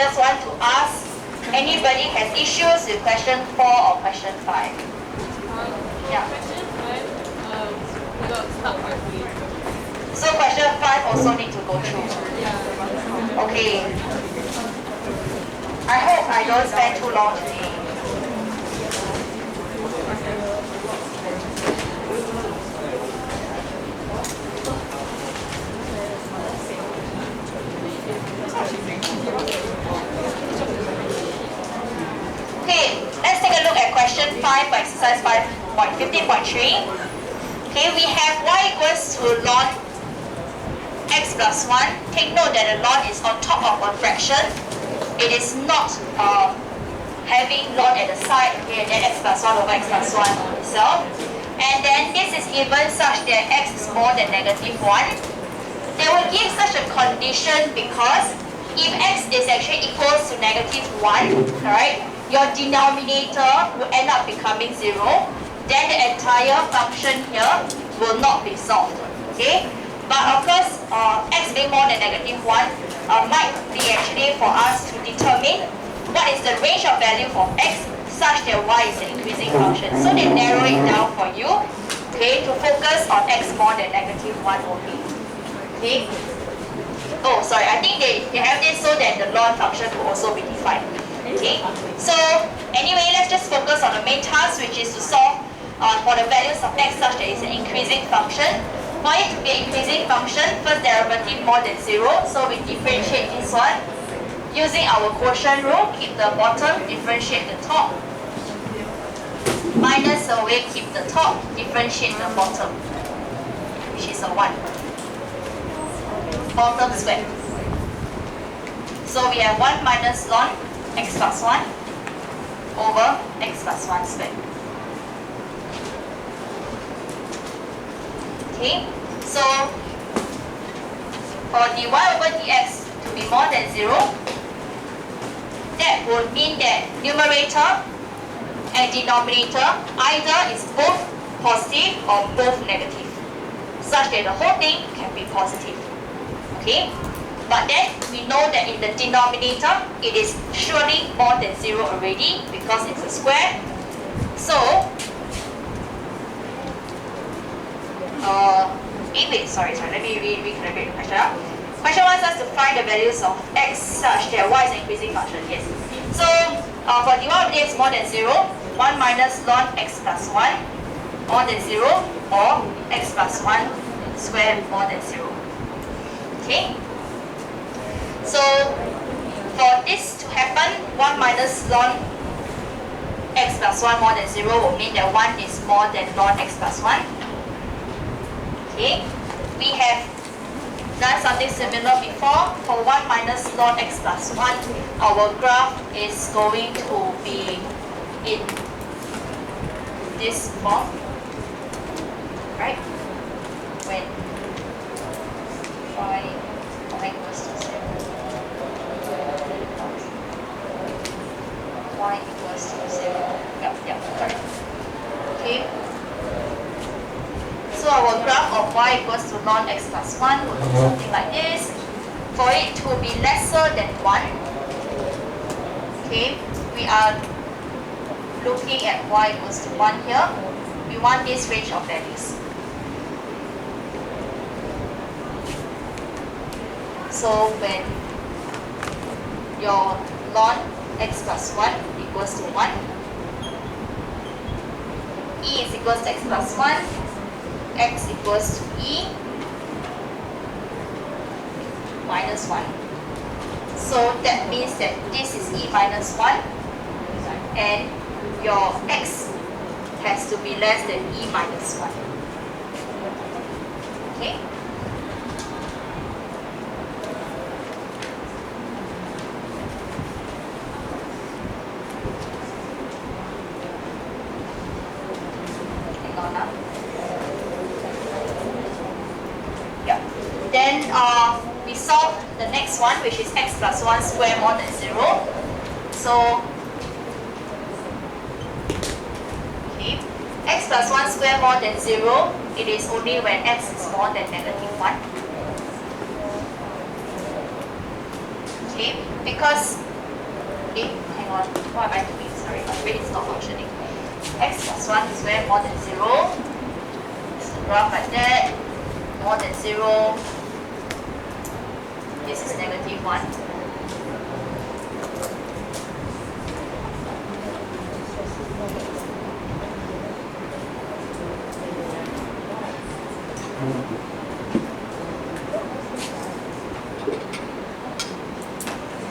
just want to ask, anybody has issues with question 4 or question 5? Yeah. Question 5, we got stuck halfway. So question 5 also need to go through. Yeah. Okay. I hope I don't spend too long today. Okay, let's take a look at question 5 for exercise 5.15.3. Okay, we have y equals to ln x plus 1. Take note that the ln is on top of a fraction. It is not having ln at the side, okay, and then x plus 1 over x plus 1 itself. And then this is given such that x is more than negative 1. They will give such a condition because if x is actually equals to negative 1, alright, your denominator will end up becoming 0. Then the entire function here will not be solved. Okay? But of course, x being more than negative 1 might be actually for us to determine what is the range of value for x such that y is an increasing function. So they narrow it down for you, okay, to focus on x more than negative 1 only. Okay? Oh, sorry, I think they have this so that the ln function will also be defined. Okay? So anyway, let's just focus on the main task, which is to solve for the values of x such that it's an increasing function. For it to be an increasing function, first derivative more than 0, so we differentiate this one. Using our quotient rule, keep the bottom, differentiate the top. Minus away, keep the top, differentiate the bottom, which is a 1. Bottom square. So we have 1 minus ln x plus 1 over x plus 1 squared. Okay, so for dy over dx to be more than 0, that would mean that numerator and denominator either is both positive or both negative, such that the whole thing can be positive. Okay, but then we know that in the denominator it is surely more than 0 already because it's a square. So let me recalibrate the question. Question wants us to find the values of x such that y is an increasing function. Yes. So for dy over dx more than 0, 1 minus ln x plus 1 more than 0, or x plus 1 square more than 0. Okay. So for this to happen, 1 minus ln x plus 1 more than 0 will mean that 1 is more than ln x plus 1. Okay. We have done something similar before. For 1 minus ln x plus 1, our graph is going to be in this form, right? When y equals to 0, y equals to 0. Yep, correct. Okay. So our graph of y equals to ln x plus 1 would be something like this. For it to be lesser than 1, okay, we are looking at y equals to 1 here. We want this range of values. So when your ln x plus 1 equals to 1, e is equals to x plus 1, x equals to e minus 1. So that means that this is e minus 1 and your x has to be less than e minus 1. Okay? Hang on now. Yeah. Then we solve the next one, which is x plus 1 square more than 0. So x plus 1 square more than 0, it is only when x is more than negative 1. Okay, because Okay, hang on. What am I doing? Sorry, my brain is not functioning. X plus 1 is where more than 0. It's a graph like that. More than 0. This is negative 1.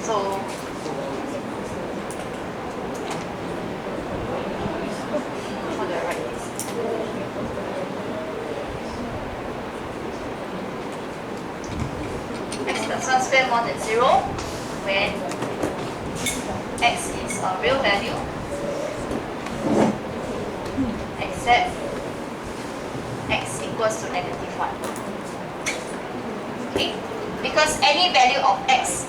So how do I write this? X plus 1 square more than 0 when x is a real value except x equals to negative 1. Okay? Because any value of x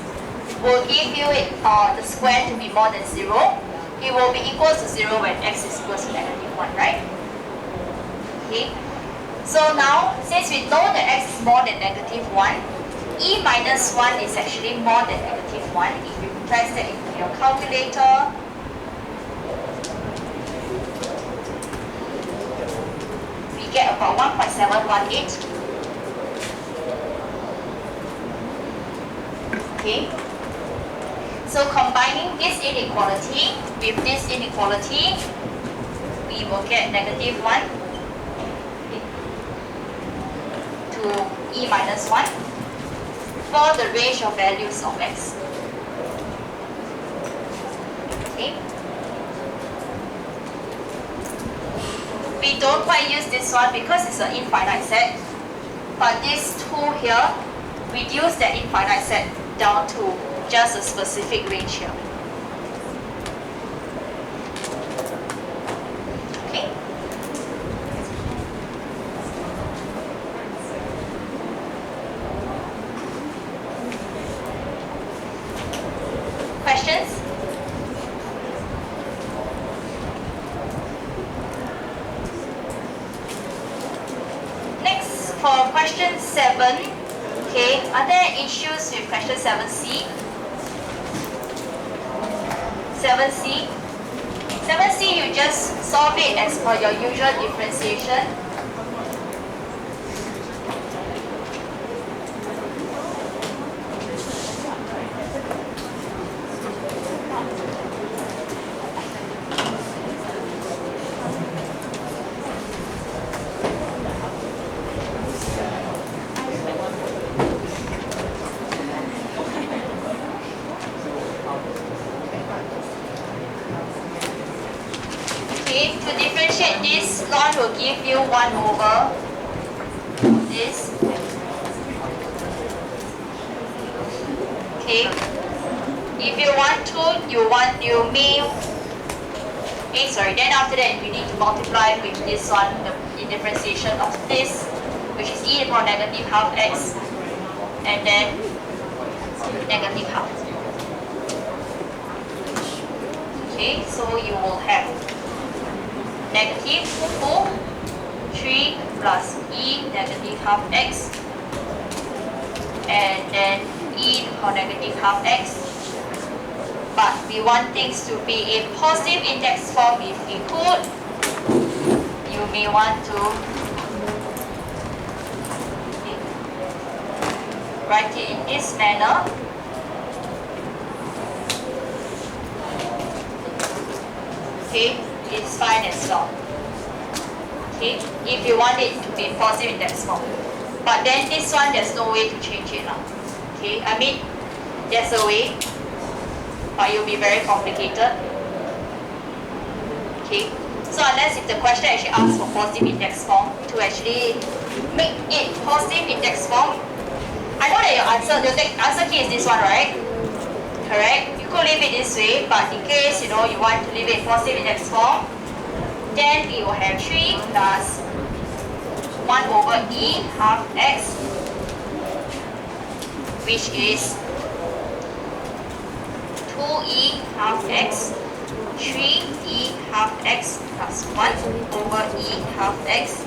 will give you the square to be more than 0. It will be equal to 0 when x is equal to negative 1, right? Okay. So now, since we know that x is more than negative 1, e minus 1 is actually more than negative 1. If you press that into your calculator, we get about 1.718. Okay. So combining this inequality with this inequality, we will get negative 1 to e minus 1 for the range of values of x. Okay. We don't quite use this one because it's an infinite set, but these two here reduce that infinite set down to just a specific range here. Okay. Questions? Next, for question 7, okay, are there issues with question 7c? 7c. 7c, you just solve it as per your usual differentiation. Okay, to differentiate this, ln will give you 1 over this. Okay. If you want to, then after that you need to multiply with this one, the differentiation of this, which is e to the power negative half x, and then negative half. Okay, so you will have negative 2, 3 plus e negative half x, and then e to the power negative half x. But we want things to be in positive index form if we could. You may want to write it in this manner. Okay, it's fine as well. Okay, if you want it to be positive index form. But then this one, there's no way to change it now. Okay, I mean, there's a way, but it will be very complicated. Okay, so unless if the question actually asks for positive index form, to actually make it positive index form, I know that your answer key is this one, right? Correct? You could leave it this way, but in case you want to leave it in positive index form, then we will have 3 plus 1 over e half x, which is 2e half x, 3e half x plus 1 over e half x,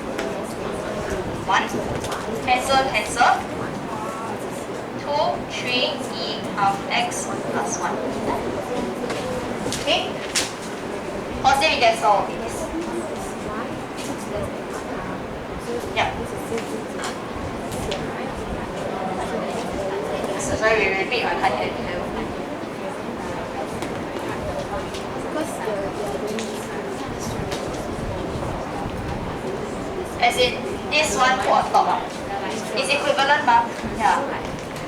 1, cancel, 2, 3e half x plus 1. that's all it is. Yeah. So sorry, we repeat, I can't hear you. As in, this one put on top. It's equivalent, ma. Yeah.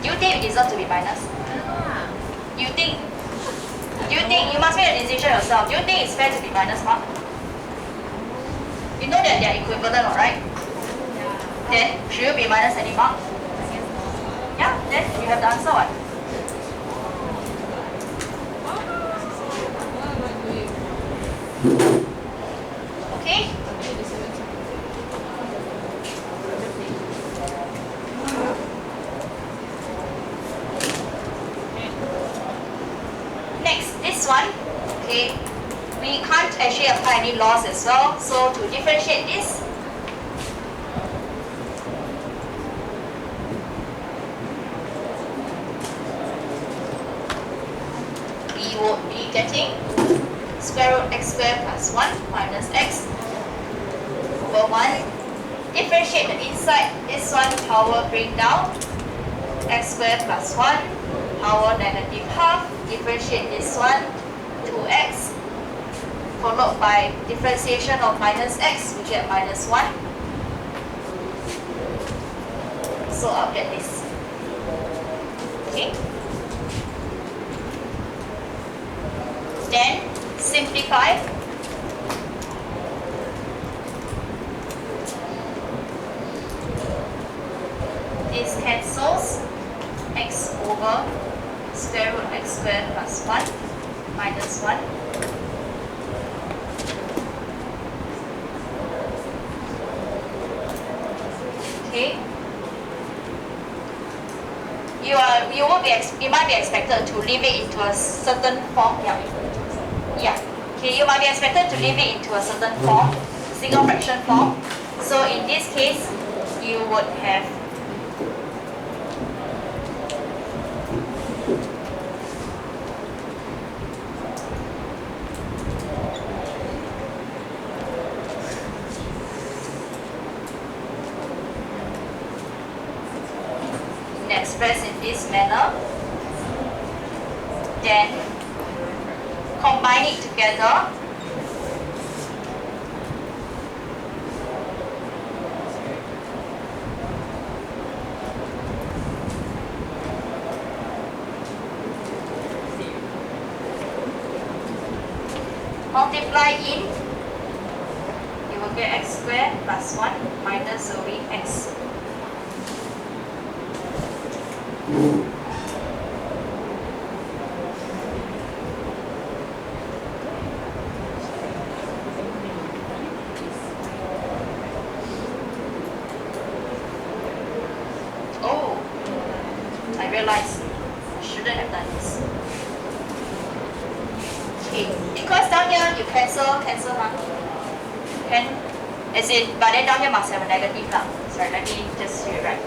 Do you think it deserves to be minus? You think you must make a decision yourself? Do you think it's fair to be minus, ma? You know that they are equivalent, alright? Then should you be minus any mark? Yeah, then you have the answer, what? Okay? Next, this one, okay, we can't actually apply any laws as well. So to differentiate this, we would be getting square root x squared plus 1 minus x over 1. Differentiate the inside, this one power bring down x squared plus 1 power negative half. Differentiate this one 2x followed by differentiation of minus x, we get minus 1. So I'll get this. Okay. Then simplify. This cancels. X over square root x squared plus 1 minus 1. Okay. You might be expected to leave it into a certain form. Yeah. Okay, you might be expected to leave it into a certain form, single fraction form. So in this case, you would have expressed in this manner, then combine it together. Multiply in, you will get x squared plus 1 minus away x. Oh, I realized I shouldn't have done this. Okay, because down here you cancel, can, as in, but then down here must have a negative lah. Sorry, let me just rewrite.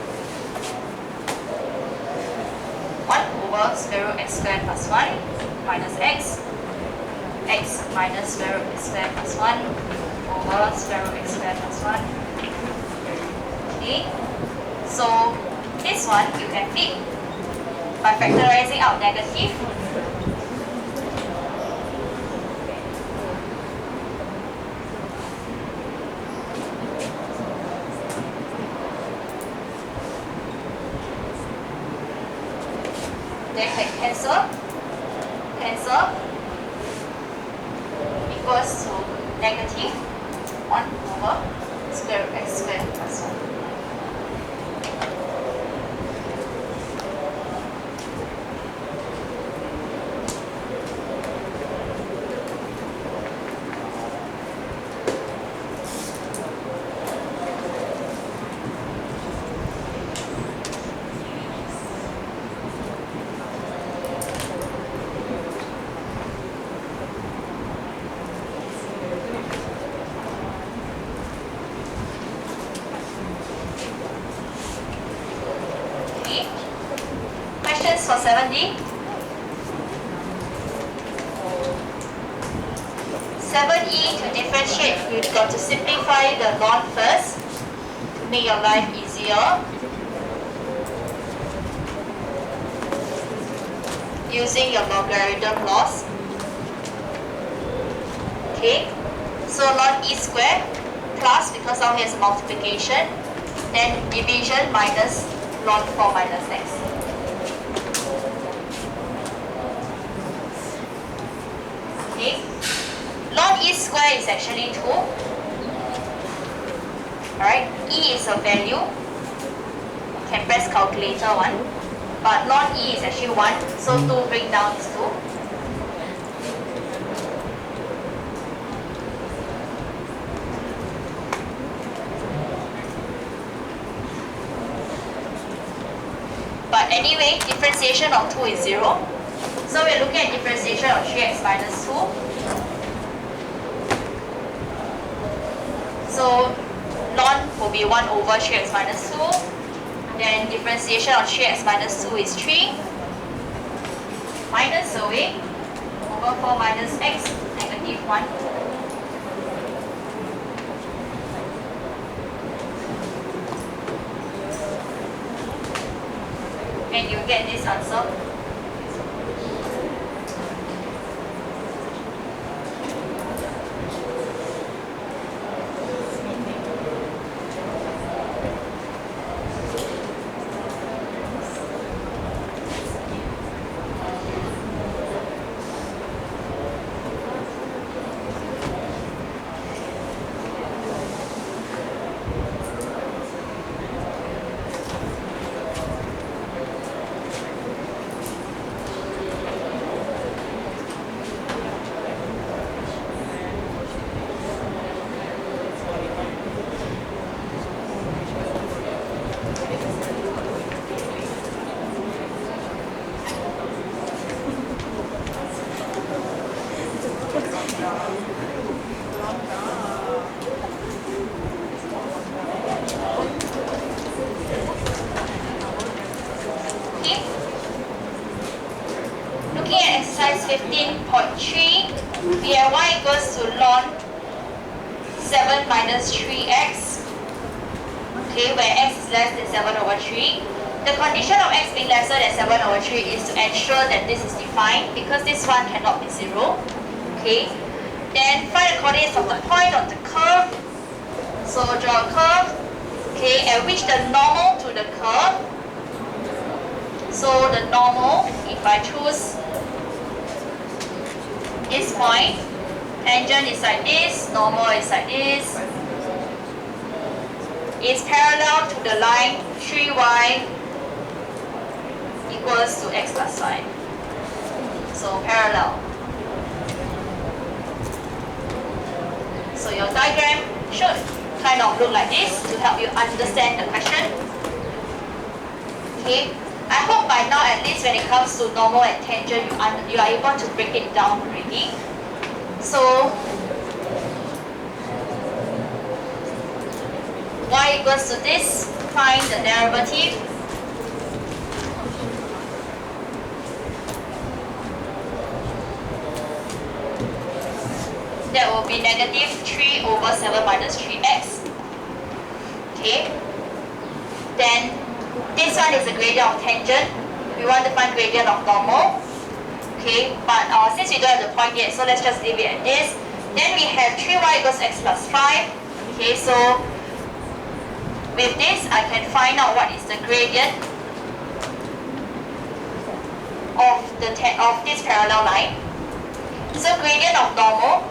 1 over square root x squared plus 1 minus x minus square root x squared plus 1 over square root x squared plus 1. Okay, so this one you can flip by factorizing out negative. Then can cancel equals to negative 1 over square root x squared plus 1. Questions for 7D? 7e, to differentiate, you've got to simplify the ln first to make your life easier. Using your logarithm laws. Okay, so ln e squared plus, because now here's multiplication, then division minus ln 4 minus x. Okay, ln e squared is actually 2. Alright, e is a value, can press calculator 1, but ln e is actually 1, so 2 bring down is 2. But anyway, differentiation of 2 is 0. So we're looking at differentiation of 3x minus 2. So ln will be 1 over 3x minus 2. Then differentiation of 3x minus 2 is 3. Minus away. Over 4 minus x, negative 1. And you get this answer. Okay. Looking at exercise 15.3, we have y equals to ln 7 minus 3x. Okay, where x is less than 7 over 3. The condition of x being lesser than 7 over 3 is to ensure that this is defined, because this one cannot be 0. Okay. Then find the coordinates of the point of the curve. So draw a curve. Okay, at which the normal to the curve. So the normal, if I choose this point, tangent is like this, normal is like this, is parallel to the line 3y equals to x plus 5. So parallel. So your diagram should kind of look like this to help you understand the question. Okay, I hope by now at least when it comes to normal and tangent you are able to break it down already. So y equals to this, find the derivative. That will be negative 3 over 7 minus 3x. Okay. Then this one is the gradient of tangent. We want to find gradient of normal. Okay, but since we don't have the point yet, so let's just leave it at this. Then we have 3y equals x plus 5. Okay, so with this, I can find out what is the gradient of this parallel line. So gradient of normal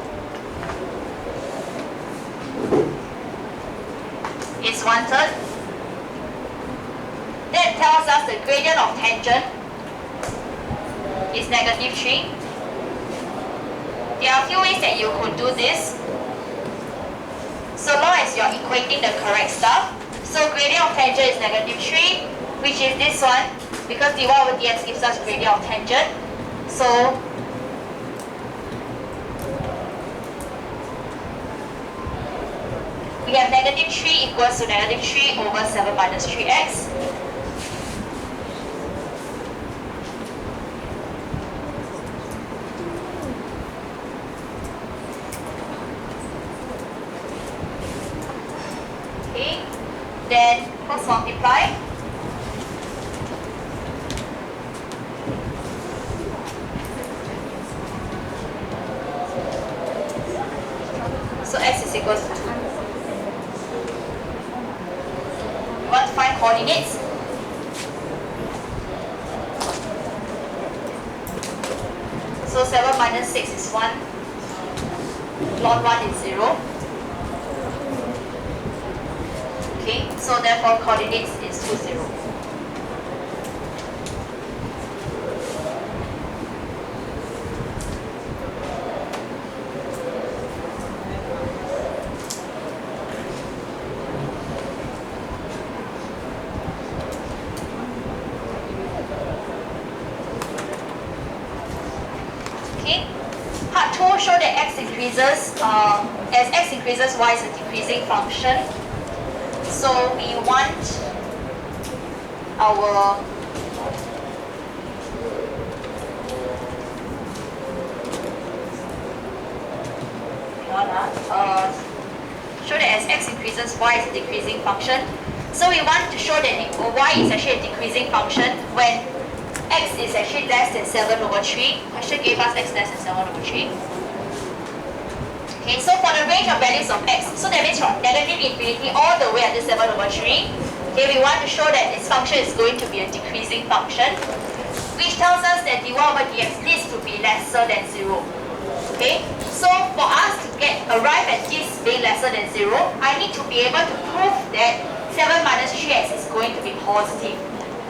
is 1/3. That tells us the gradient of tangent is negative 3. There are a few ways that you could do this. So long as you're equating the correct stuff. So gradient of tangent is negative 3, which is this one, because dy over dx gives us gradient of tangent. So we have negative 3 equals to negative 3 over 7 minus 3x. cross multiply. So x is equals to 2. We want to find coordinates. So 7 minus 6 is 1. Ln 1 is 0. Okay, so therefore coordinates is 2, 0. Part 2 show that x increases, as x increases, y is a decreasing function. So we want our show that as x increases, y is a decreasing function. So we want to show that y is actually a decreasing function when x is actually less than 7 over 3. Question gave us x less than 7 over 3. Okay, so for the range of values of x, so that means from negative infinity all the way until 7 over 3, okay, we want to show that this function is going to be a decreasing function, which tells us that dy over dx needs to be lesser than 0. Okay, so for us to arrive at this being lesser than 0, I need to be able to prove that 7 minus 3x is going to be positive.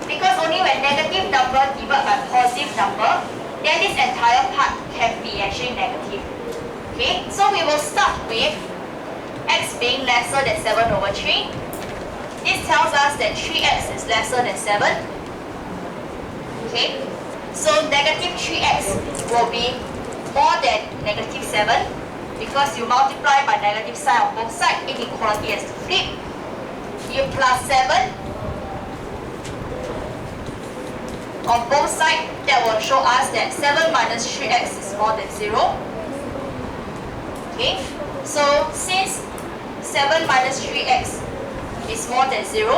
Because only when negative number divided by positive number, then this entire part can be actually negative. Okay, so we will start with x being lesser than 7 over 3. This tells us that 3x is lesser than 7. Okay, so negative 3x will be more than negative 7 because you multiply by negative sign on both sides, inequality has to flip. You plus 7 on both sides, that will show us that 7 minus 3x is more than 0. Okay, so since 7 minus 3x is more than 0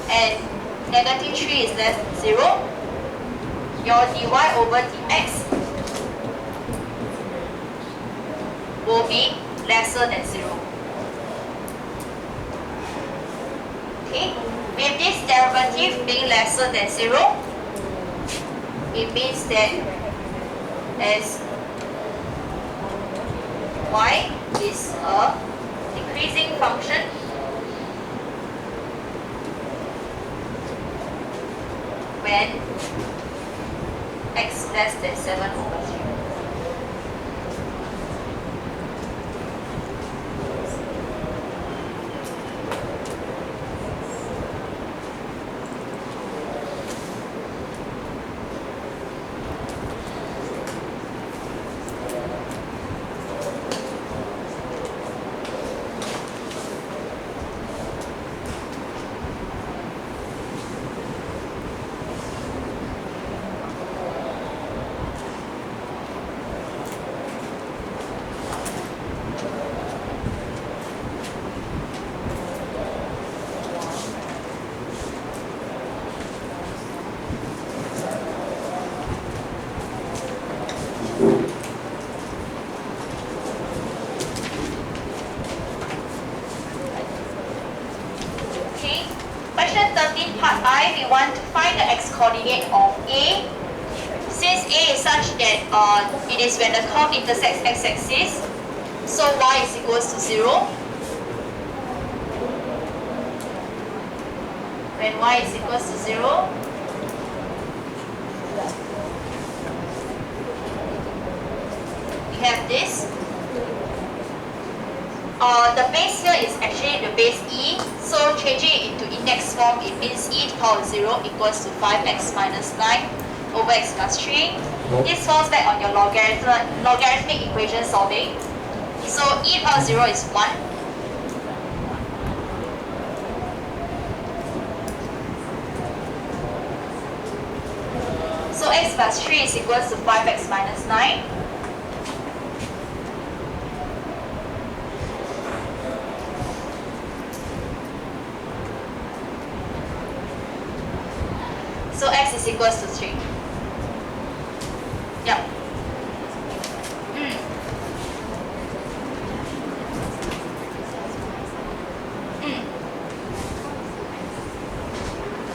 and negative 3 is less than 0, your dy over dx will be lesser than 0. Okay, with this derivative being lesser than 0, it means that as y is a decreasing function, when x less than 7 over 3. Question 13, part I, we want to find the x-coordinate of A. Since A is such that it is when the curve intersects x-axis, so y is equals to 0. When y is equals to 0, we have this. The base here is actually the base e, so changing it into index form, it means e to the power of 0 equals to 5x minus 9 over x plus 3. This falls back on your logarithmic equation solving. So e to the power of 0 is 1. So x plus 3 is equals to 5x minus 9. So x is equals to 3. Yep.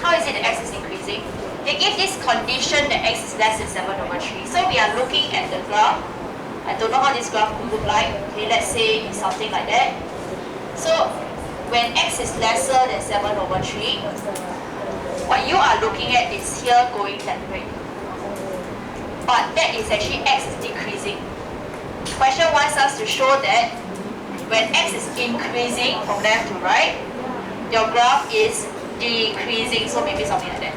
How is it that x is increasing? They give this condition that x is less than 7/3. So we are looking at the graph. I don't know how this graph could look like. Okay, let's say it's something like that. So when x is lesser than 7/3, what you are looking at is here going that way. But that is actually x is decreasing. Question wants us to show that when x is increasing from left to right, your graph is decreasing. So maybe something like that.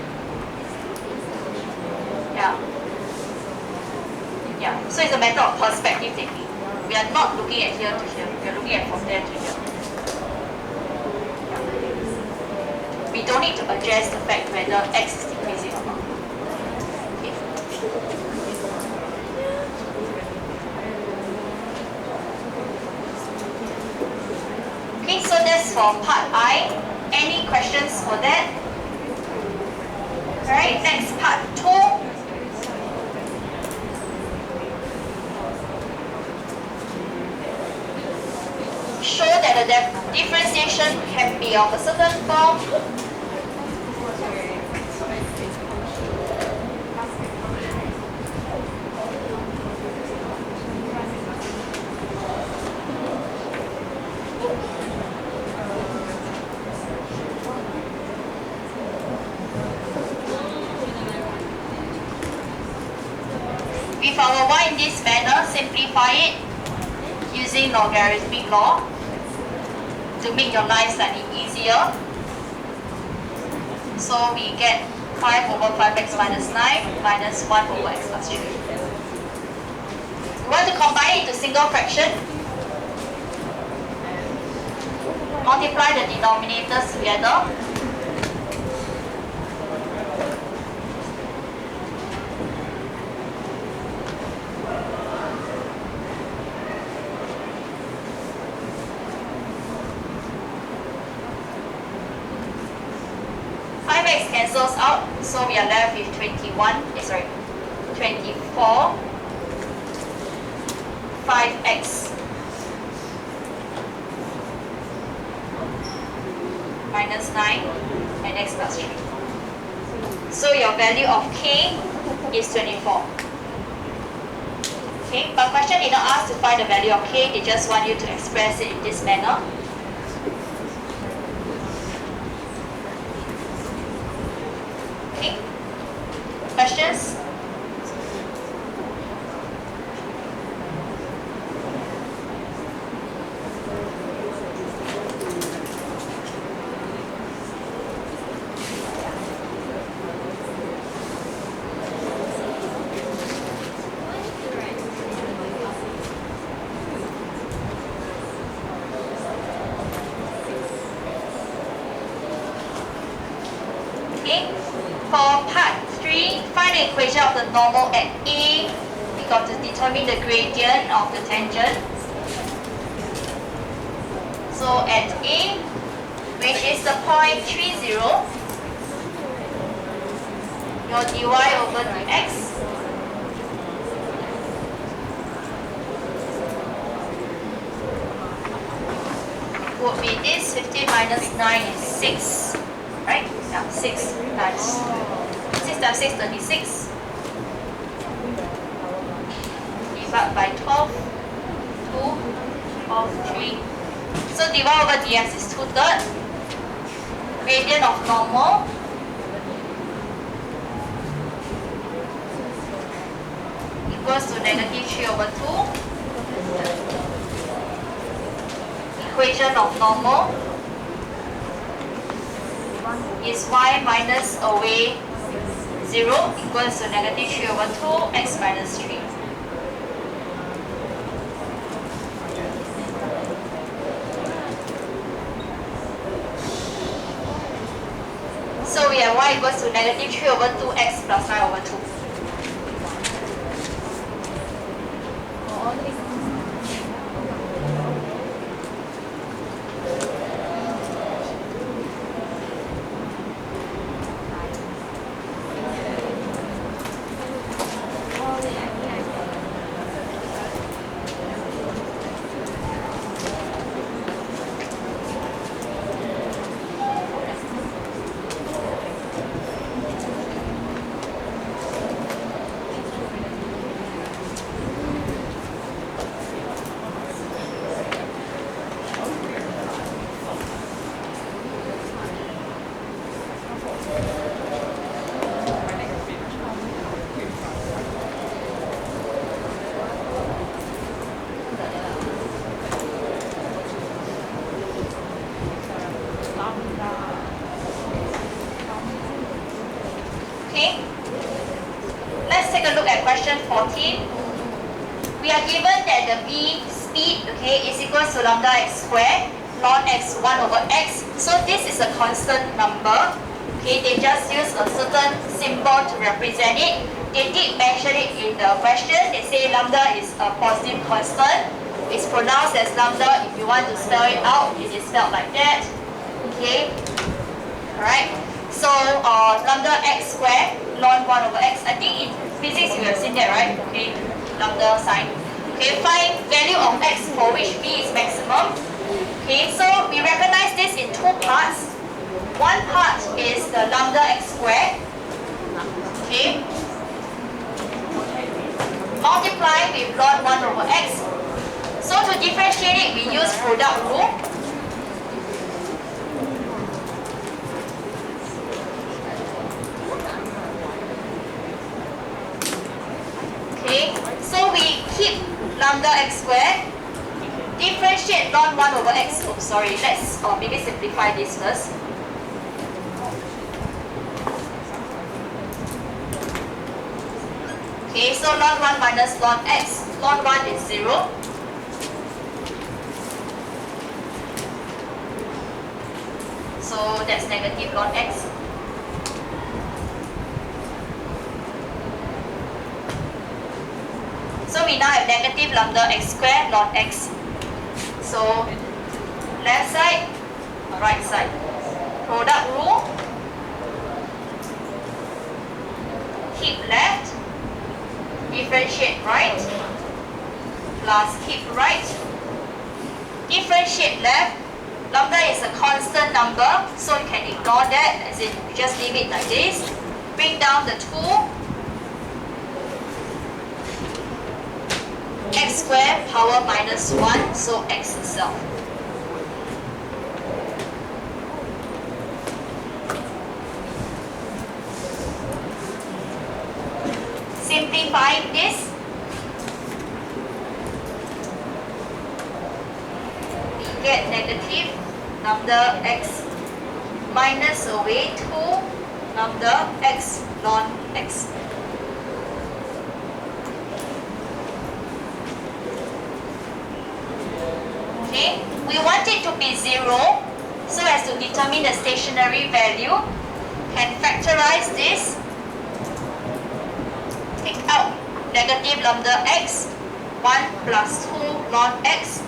Yeah. So it's a matter of perspective taking. We are not looking at here to here. We are looking at from there to here. We don't need to address the fact whether x is decreasing or not. Okay. Okay, so that's for part I. Any questions for that? Alright, next part 2. Show that the differentiation can be of a certain form. With our y in this manner, simplify it using logarithmic law to make your life slightly easier. So we get 5/5x minus 9 minus 1/x plus 3. We want to combine it into single fraction. Multiply the denominators together. X cancels out, so we are left with 24 5x minus 9 and x plus 3. So your value of k is 24. Okay, but question did not ask to find the value of k, they just want you to express it in this manner. Questions? Okay, for part 3, find the equation of the normal at A. We got to determine the gradient of the tangent. So at A, which is the point 30, your dy over dx would be this. 15 minus 9 is 6, right? Yeah, 6 times 6, 36. Divide by 12, 2, 3. So dy over dx is 2/3. Gradient of normal equals to -3/2. Equation of normal is y minus away 0 equals to -3/2 x minus 3. So we have y equals to -3/2 x plus 9/2. we are given that the v speed, okay, is equals to lambda x squared ln x 1 over x. So this is a constant number. Okay, they just use a certain symbol to represent it. They did mention it in the question. They say lambda is a positive constant. It's pronounced as lambda. If you want to spell it out, it is spelled like that. Okay, alright. So lambda x squared ln 1 over x. I think in physics you have seen that, right? Okay, lambda sign. Okay, find value of x for which v is maximum. Okay, so we recognize this in two parts. One part is the lambda x squared. Okay, multiply with ln 1 over x. So to differentiate it, we use product rule. Okay, so we keep lambda x squared, differentiate ln 1 over x. Oh, sorry, let's maybe simplify this first. Okay, so ln 1 minus ln x. Ln 1 is 0. So that's negative ln x. So we now have negative lambda x squared ln x. So left side, right side. Product rule. Keep left, differentiate right, plus keep right, differentiate left. Lambda is a constant number, so you can ignore that, as in you just leave it like this. Bring down the 2. X squared power minus 1, so x itself. Simplifying this, we get negative lambda x minus away 2 lambda x ln x. Okay, we want it to be 0, so as to determine the stationary value, can factorize this. Take out negative lambda x, 1 plus 2 ln x.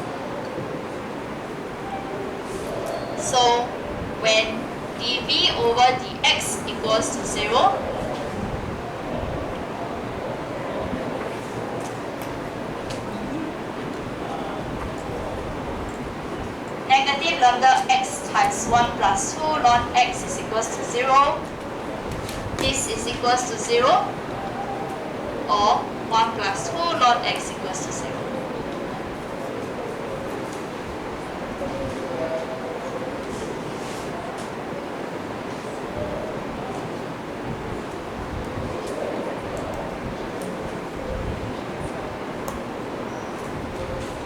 So when dv over dx equals to 0, negative lambda x times 1 plus 2 ln x is equals to 0. This is equals to 0, or 1 plus 2 ln x equals to 0.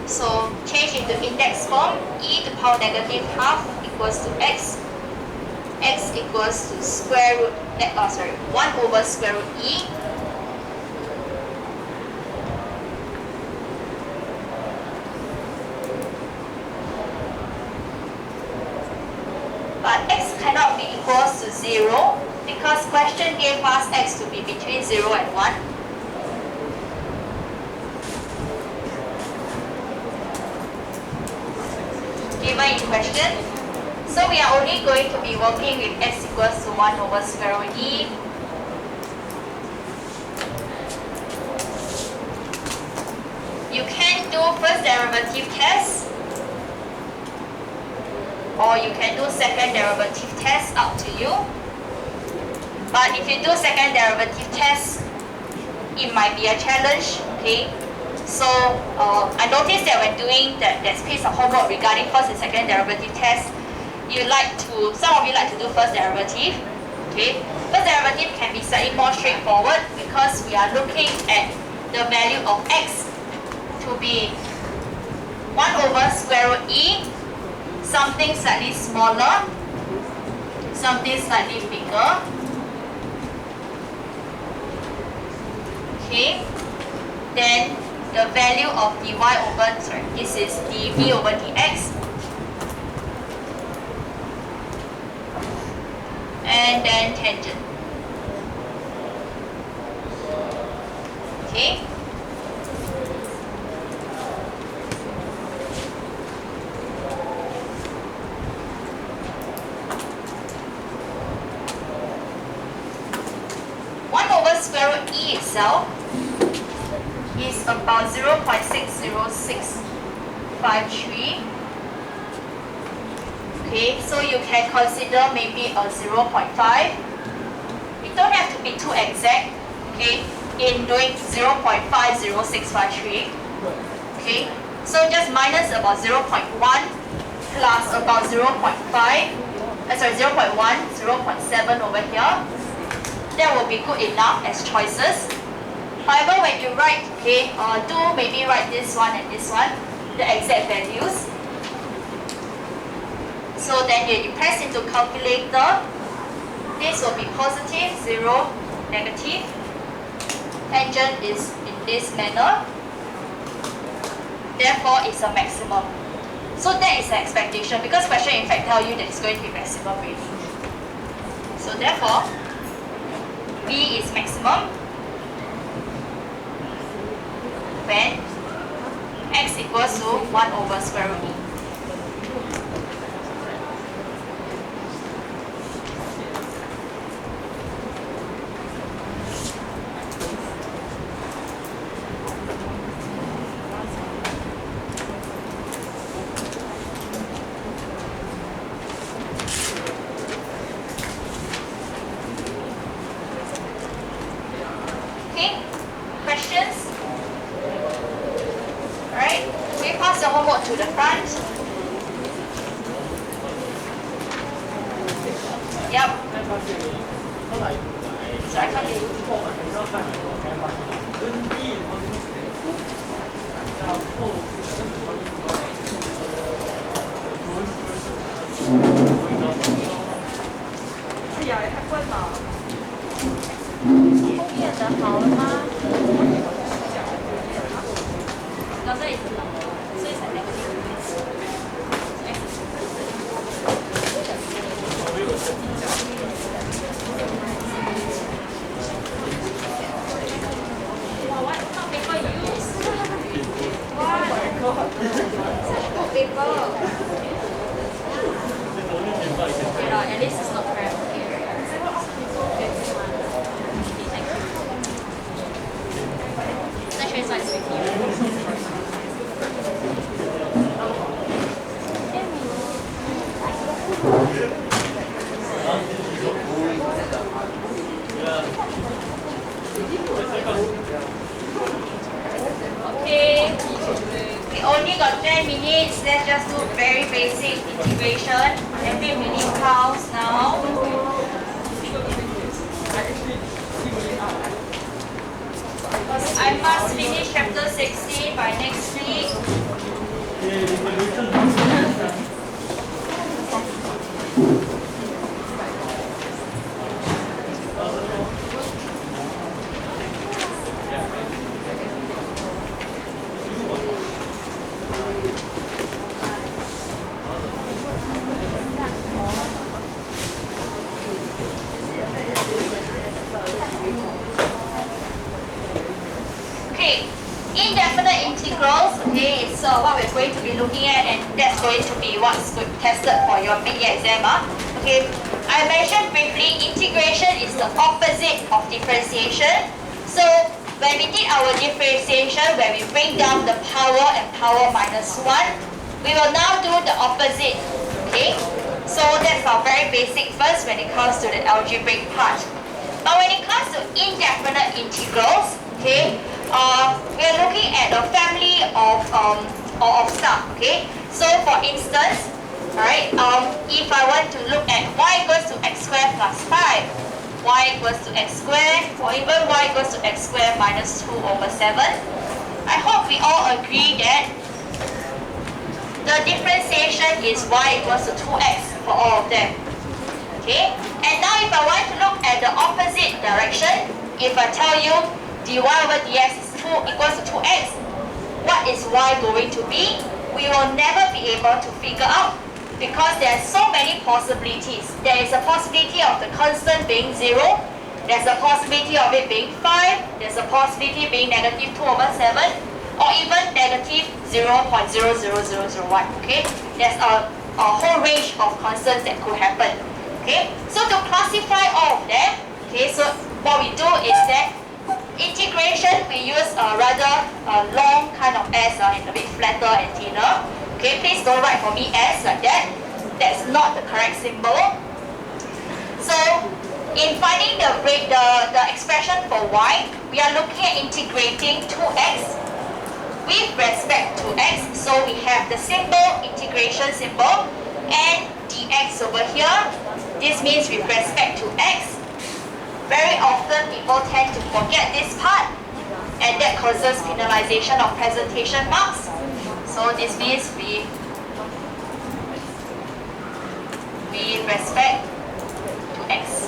So change into index form, e to the power negative half equals to x. X equals to square root, 1 over square root e. But x cannot be equals to 0 because question gave us x to be between 0 and 1. Given in question. So we are only going to be working with x equals to 1 over square root e. You can do first derivative test, or you can do second derivative test, up to you. But if you do second derivative test, it might be a challenge, okay? So I noticed that when doing that piece of homework regarding first and second derivative test, some of you like to do first derivative. Okay, first derivative can be slightly more straightforward because we are looking at the value of x to be 1 over square root e, something slightly smaller, something slightly bigger. Okay, then the value of dy over, this is dv over dx. And then tangent. Okay. Square root e itself is about 0.60653. Okay, so you can consider maybe a 0.5. It don't have to be too exact, okay, in doing 0.50653. Okay, so just minus about 0.1 plus about 0.5, 0.1, 0.7 over here. That will be good enough as choices. However, when you write, okay, do maybe write this one and this one, the exact values. So then you press into calculator, this will be positive, 0, negative. Tangent is in this manner. Therefore, it's a maximum. So that is the expectation, because question in fact tell you that it's going to be maximum really. So therefore, B is maximum when x equals to 1 over square root e. To the front. Yep. So I can't do at least it's not crap. Let's show size 50. Okay. We only got 10 minutes. Let's just do very basic integration. Every minute counts now. I must finish chapter 16 by next week. Indefinite integrals, okay, is what we're going to be looking at, and that's going to be what's tested for your mid-year exam. Okay, I mentioned briefly, integration is the opposite of differentiation. So when we did our differentiation, where we bring down the power and power minus 1, we will now do the opposite. Okay, so that's our very basic first when it comes to the algebraic part. But when it comes to indefinite integrals, okay, we are looking at a family of stuff. Okay, so for instance, alright, if I want to look at y equals to x squared plus 5, y equals to x squared, or even y equals to x squared minus 2 over 7, I hope we all agree that the differentiation is y equals to 2x for all of them. Okay, and now if I want to look at the opposite direction, if I tell you dy over dx is 2 equals to 2x, what is y going to be, we will never be able to figure out because there are so many possibilities. There is a possibility of the constant being 0, there's a possibility of it being 5, there's a possibility being negative 2 over 7, or even negative 0.00001. Okay, there's a whole range of constants that could happen. Okay, so to classify all of them, okay, so what we do is that integration, we use a rather long kind of S and a bit flatter and thinner. Okay, please don't write for me S like that. That's not the correct symbol. So in finding the expression for y, we are looking at integrating 2x with respect to x. So we have the symbol, integration symbol, and dx over here. This means with respect to x. Very often people tend to forget this part, and that causes penalization of presentation marks. So this means we respect to x.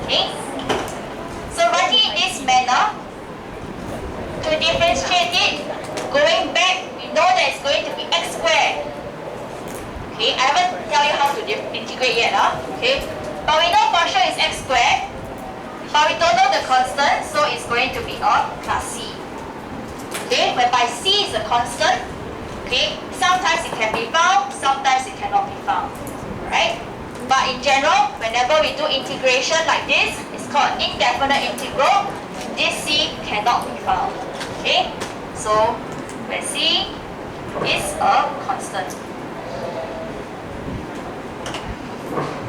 Okay? So writing in this manner, to differentiate it, going back, we know that it's going to be x squared. Okay, I haven't tell you how to integrate yet, okay? But we know partial is x squared, but we don't know the constant, so it's going to be a plus c. Okay, whereby c is a constant, okay? Sometimes it can be found, sometimes it cannot be found, right? But in general, whenever we do integration like this, it's called indefinite integral. This c cannot be found, okay? So, where c is a constant.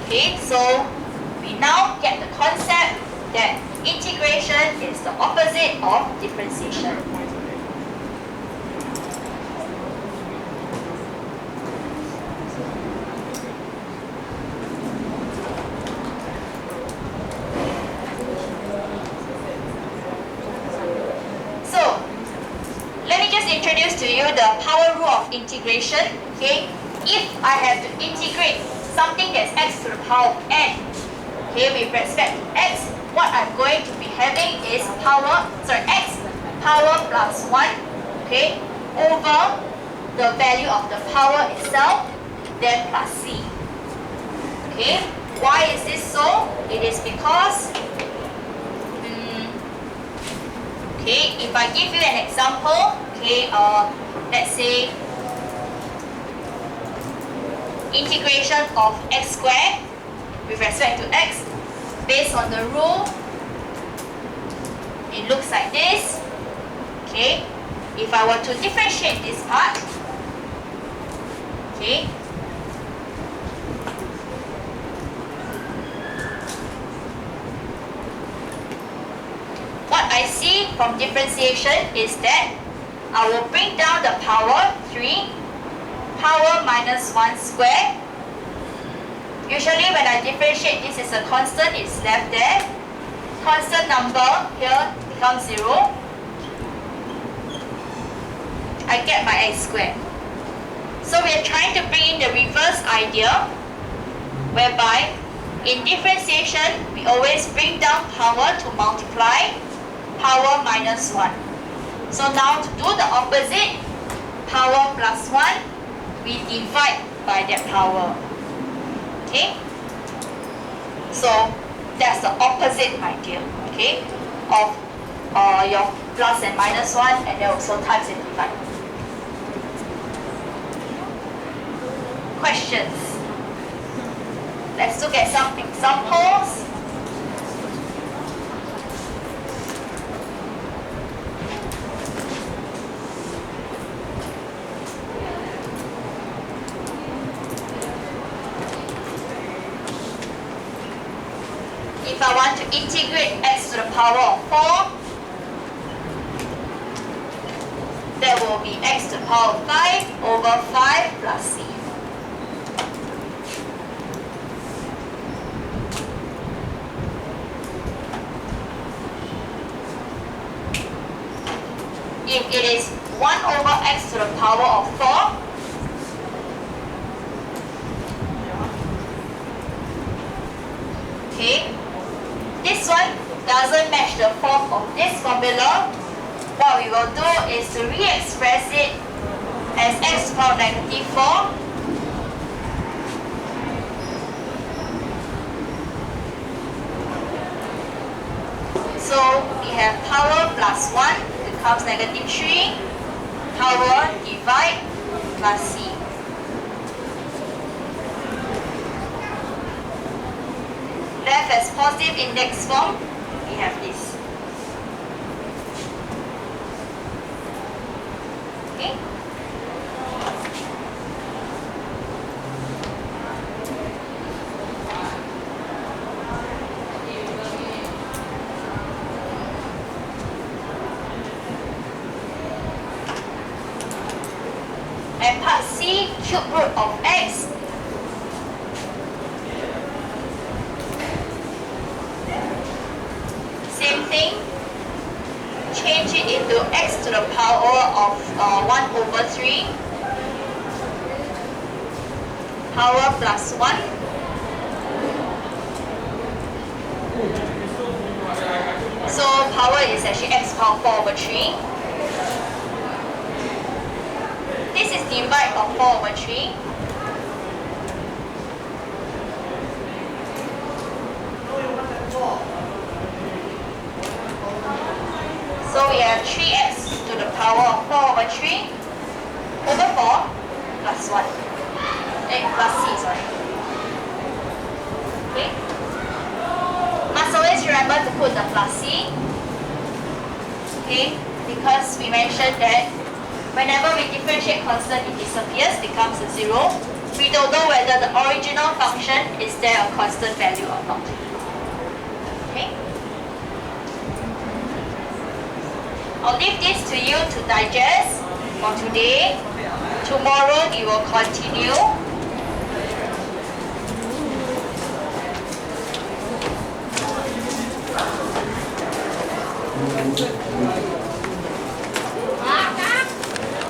Okay, so we now get the concept that integration is the opposite of differentiation. So, let me just introduce to you the power rule of integration. Okay, if I have to integrate something that's x to the power of n, okay, with respect to x, what I'm going to be having is x power plus 1, okay, over the value of the power itself, then plus c. Okay, why is this so? It is because, okay, if I give you an example, okay, let's say integration of x squared with respect to x based on the rule, it looks like this. Okay, if I were to differentiate this part, okay, what I see from differentiation is that I will bring down the power 3, power minus 1 squared. Usually when I differentiate, this is a constant, it's left there. Constant number here becomes 0. I get my x squared. So we are trying to bring in the reverse idea, whereby in differentiation, we always bring down power to multiply power minus 1. So now to do the opposite, power plus 1, we divide by that power. Okay? So that's the opposite idea, okay, of your plus and minus 1, and then also times and divide. Questions? Let's look at some examples. If I want to integrate x to the power of 4, that will be x to the power of 5 over 5 plus c. If it is 1 over x to the power of 4, okay, this one doesn't match the form of this formula, what we will do is to re-express it as x to the power of negative 4. So we have power plus 1 becomes negative 3, power divide plus c. Left as positive index form, we have this. Okay? And part C, cube root of x. Same thing. Change it into x to the power of 1 over 3. Power plus 1. So power is actually x power 4 over 3. This is divide of 4 over 3. So we have 3x to the power of 4 over 3 over 4 plus 1. Plus c, sorry. Okay. Must always remember to put the plus c. Okay, because we mentioned that whenever we differentiate constant, it disappears, becomes a 0. We don't know whether the original function is there a constant value or not. Okay? I'll leave this to you to digest for today. Tomorrow we will continue.